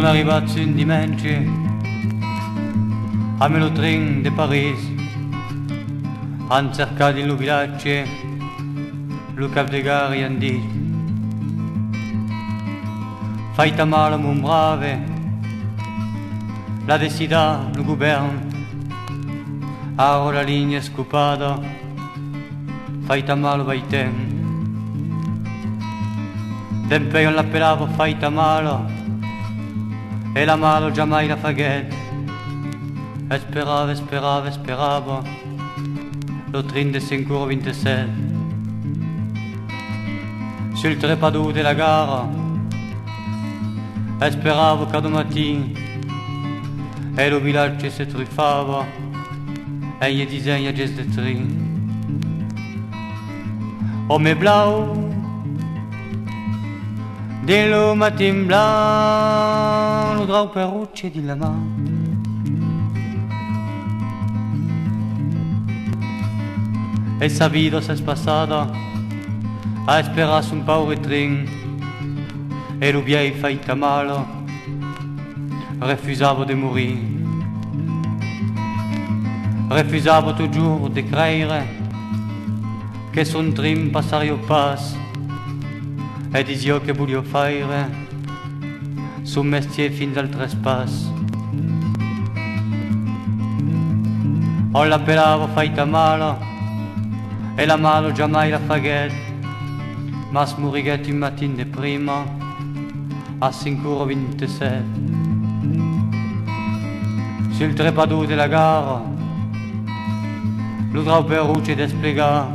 Sono arrivato in dimensi a Melotrin de Parigi, han cercato il villaggi, lo cap de gare e han dit: faita male mon brave, la decida il governo, ora la linea scopata, faita male vai tem. Tempe non l'appellavo faita male, e la malo già mai la faghet. E sperava, lo trin de 5,27 sul trepado della gara. E speravo che domattina e lo villaggio si truffava e gli disegna gest de trin. Ome blau dello matin blanc, lo drau perucci di la mano. E sa vida s'è spassata a esperare un paure trin, e lo viei faita male refusavo de mourir, refusavo toujours de credere che son trin passario pas, e disio che voglio fare son mestier fin dal trespass. O l'appellavo faita male e la malo già mai la faghet, ma smurighet un matin de prima a 5,27 sul trepado della gara. Lo drau per ruce desplega,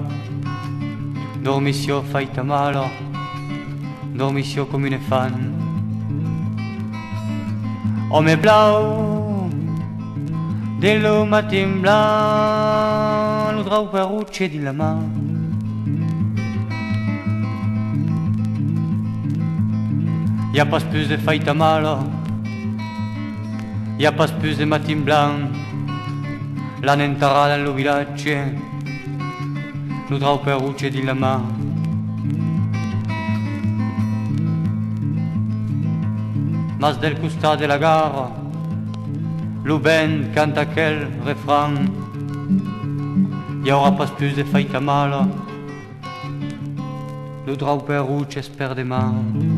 dormissio faita male, dormissio come une fan. Ome blau dello matin blanc, lo drau per ruce di la mano. Y'a pas plus de faita male, y'a pas plus de matin blanc, la nentarà nello villaggio, lo drau per ruce di la mano. Mas del costà della gara, lo band canta quel refrain: y aura pas plus de faita male, lo drau per ruce sper de man.